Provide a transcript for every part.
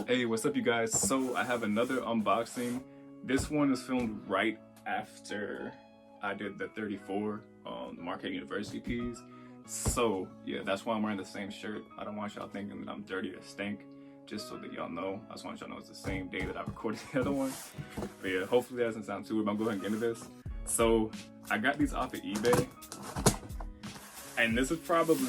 Hey, what's up you guys? So I have another unboxing. This one is filmed right after I did the 34 the Marquette University piece. So yeah, that's why I'm wearing the same shirt. I don't want y'all thinking that I'm dirty or stink, just so that y'all know. I just want y'all to know it's the same day that I recorded the other one. But yeah, hopefully that doesn't sound too weird, but I'm going to get into this. So I got these off of eBay, and this is probably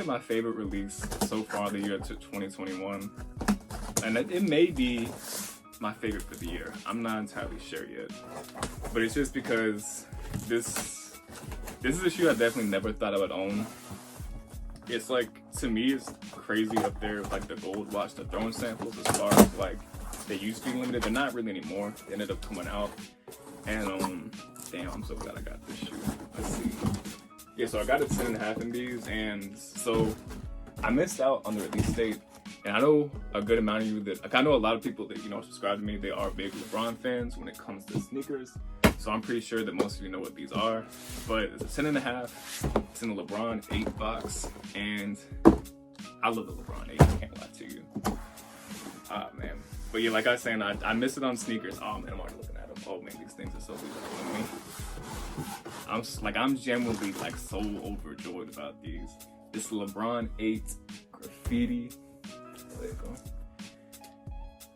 my favorite release so far the year 2021, and it may be my favorite for the year. I'm not entirely sure yet, but it's just because this is a shoe I definitely never thought I would own. It's like, to me, it's crazy up there with like the gold watch, the throwing samples, as far as like they used to be limited. They're not really anymore. They ended up coming out, and damn, I'm so glad I got this shoe. Let's see. Yeah, so I got a 10.5 in these, and so I missed out on the release date. And I know a good amount of you that, like, I know a lot of people that, subscribe to me, they are big LeBron fans when it comes to sneakers. So I'm pretty sure that most of you know what these are. But it's a 10.5, it's in the LeBron 8 box, and I love the LeBron 8, I can't lie to you. Ah, man. But yeah, like I was saying, I missed it on sneakers. Oh man, I'm already looking at them. Oh man, these things are so beautiful to me. I'm genuinely like so overjoyed about these. This LeBron 8 Graffiti. There you go.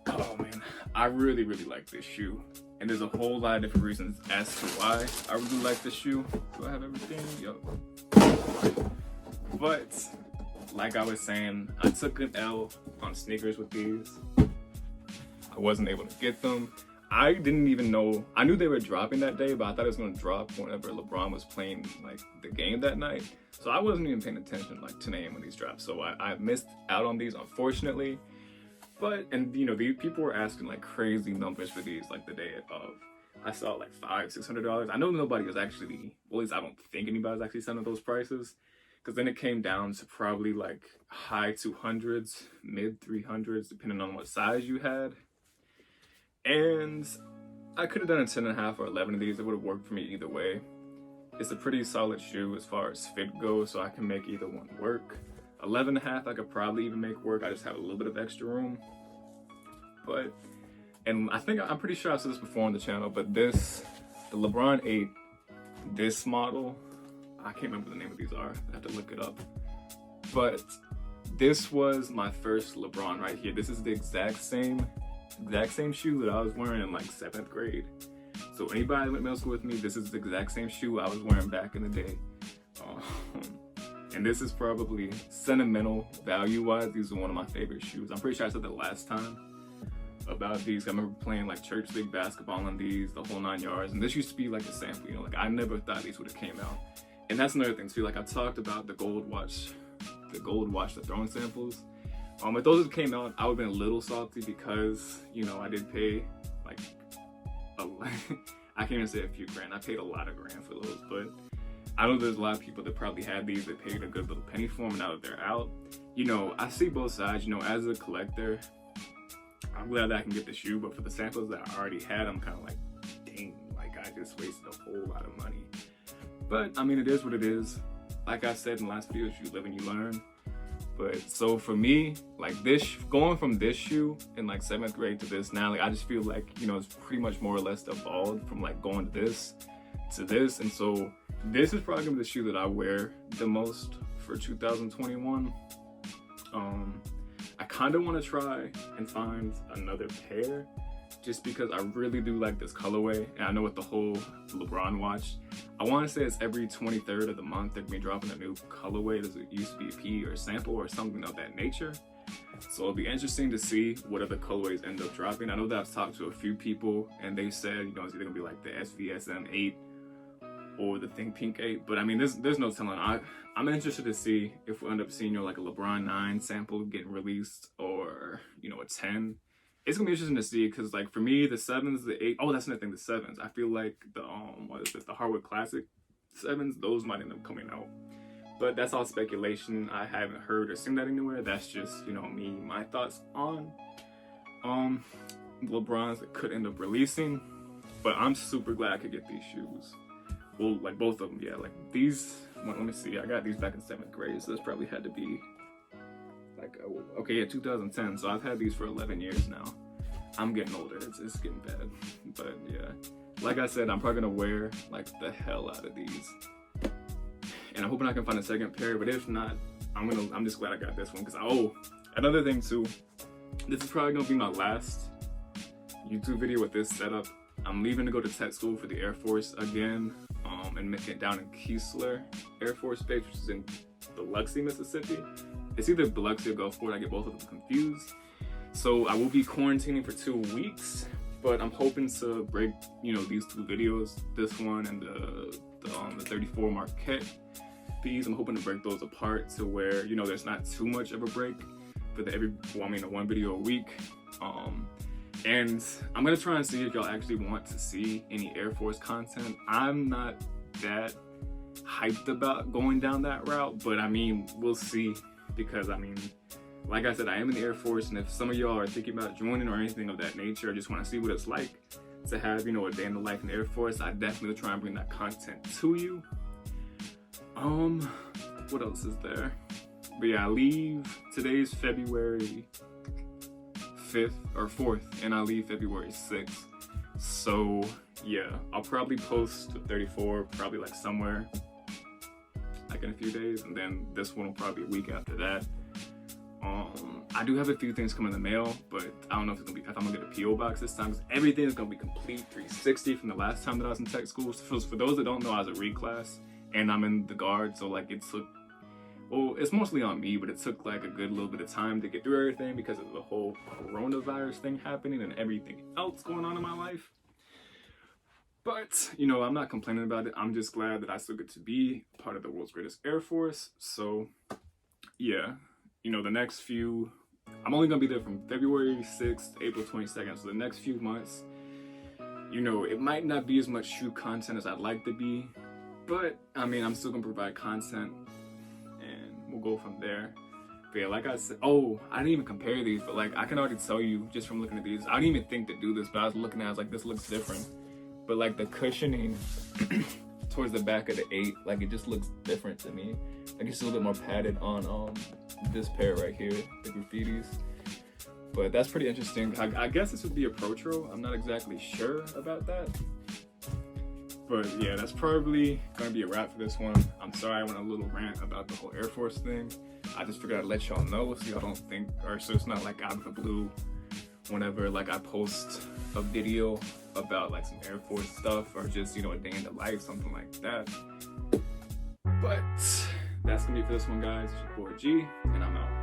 Oh man, I really like this shoe. And there's a whole lot of different reasons as to why I really like this shoe. Do I have everything? Yup. But like I was saying, I took an L on sneakers with these. I wasn't able to get them. I didn't even know, I knew they were dropping that day, but I thought it was gonna drop whenever LeBron was playing like the game that night. So I wasn't even paying attention like 10 a.m. when these dropped. So I missed out on these, unfortunately. But, and these people were asking like crazy numbers for these like the day of. I saw like $500-600. I know nobody was actually, well, at least I don't think anybody's actually selling those prices. Because then it came down to probably like high 200s, mid 300s, depending on what size you had. And I could have done a 10.5 or 11 of these. It would have worked for me either way. It's a pretty solid shoe as far as fit goes, so I can make either one work. 11.5 I could probably even make work. I just have a little bit of extra room. But, and I'm pretty sure I've said this before on the channel, but the LeBron 8, this model, I can't remember what the name of these are. I have to look it up. But this was my first LeBron right here. This is the exact same shoe that I was wearing in like 7th grade. So anybody that went to middle school with me, this is the exact same shoe I was wearing back in the day. And this is probably sentimental value-wise. These are one of my favorite shoes. I'm pretty sure I said that last time about these. I remember playing like church league basketball on these, the whole 9 yards. And this used to be like a sample, like I never thought these would have came out. And that's another thing too. Like I talked about the gold watch, the throwing samples. If those came out, I would have been a little salty because, I did pay like, I can't even say a few grand. I paid a lot of grand for those, but I know there's a lot of people that probably had these that paid a good little penny for them, and now that they're out, I see both sides. As a collector, I'm glad that I can get the shoe, but for the samples that I already had, I'm kind of like, dang, like I just wasted a whole lot of money. But I mean, it is what it is. Like I said in the last video, you live and you learn. But so for me, like this, going from this shoe in like 7th grade to this now, like I just feel like, it's pretty much more or less evolved from like going to this. And so this is probably gonna be the shoe that I wear the most for 2021. I kind of want to try and find another pair just because I really do like this colorway. And I know with the whole LeBron watch, I want to say it's every 23rd of the month they're gonna be dropping a new colorway. It used to be a P or a sample or something of that nature. So it'll be interesting to see what other colorways end up dropping. I know that I've talked to a few people and they said, it's either gonna be like the SVSM 8 or the Think Pink 8. But I mean, there's no telling. I'm interested to see if we end up seeing like a LeBron 9 sample getting released or, a 10. It's gonna be interesting to see because like for me, the 7s, the 8, oh, that's another thing, the 7s. I feel like the Hardwood Classic 7s, those might end up coming out. But that's all speculation. I haven't heard or seen that anywhere. That's just, me, my thoughts on LeBrons that could end up releasing. But I'm super glad I could get these shoes. Well, like both of them, yeah. Like these, let me see. I got these back in 7th grade, so this probably had to be like like, oh, okay, yeah, 2010. So I've had these for 11 years now. I'm getting older. It's getting bad. But yeah, like I said, I'm probably gonna wear like the hell out of these. And I'm hoping I can find a second pair. But if not, I'm just glad I got this one. Cause another thing too, this is probably gonna be my last YouTube video with this setup. I'm leaving to go to tech school for the Air Force again, and make it down in Keesler Air Force Base, which is in Biloxi, Mississippi. It's either Biloxi or Gulfport. I get both of them confused. So I will be quarantining for 2 weeks, but I'm hoping to break, you know, these 2 videos, this one and the 34 Marquette piece. I'm hoping to break those apart to where, you know, there's not too much of a break for the one video a week. And I'm gonna try and see if y'all actually want to see any Air Force content. I'm not that hyped about going down that route, but I mean, we'll see, because I mean, like I said, I am in the Air Force, and if some of y'all are thinking about joining or anything of that nature, I just want to see what it's like to have, you know, a day in the life in the Air Force. I definitely will try and bring that content to you. What else is there? But yeah, I leave, today's February 5th or 4th, and I leave February 6th. So yeah, I'll probably post the 34 probably like somewhere like in a few days, and then this one will probably be a week after that. I do have a few things coming in the mail, but I don't know if I'm gonna get a PO box this time, because everything is gonna be complete 360 from the last time that I was in tech school. So for those that don't know, I was a reclass and I'm in the Guard, so like it took, well, it's mostly on me, but it took like a good little bit of time to get through everything because of the whole coronavirus thing happening and everything else going on in my life. But, you know, I'm not complaining about it. I'm just glad that I still get to be part of the world's greatest Air Force. So yeah, you know, the next few, I'm only gonna be there from February 6th to April 22nd. So the next few months, you know, it might not be as much shoot content as I'd like to be, but I mean, I'm still gonna provide content, and we'll go from there. But yeah, like I said, oh, I didn't even compare these, but like I can already tell you just from looking at these, I didn't even think to do this, but I was looking at it, I was like, this looks different. But like the cushioning towards the back of the 8, like it just looks different to me. Like it's a little bit more padded on this pair right here, the Graffitis. But that's pretty interesting. I guess this would be a Pro-Tro. I'm not exactly sure about that. But yeah, that's probably gonna be a wrap for this one. I'm sorry I went a little rant about the whole Air Force thing. I just figured I'd let y'all know so y'all don't think, or so it's not like out of the blue whenever like I post a video about like some Air Force stuff, or just, you know, a day in the life, something like that. But that's gonna be for this one, guys. It's your boy G, and I'm out.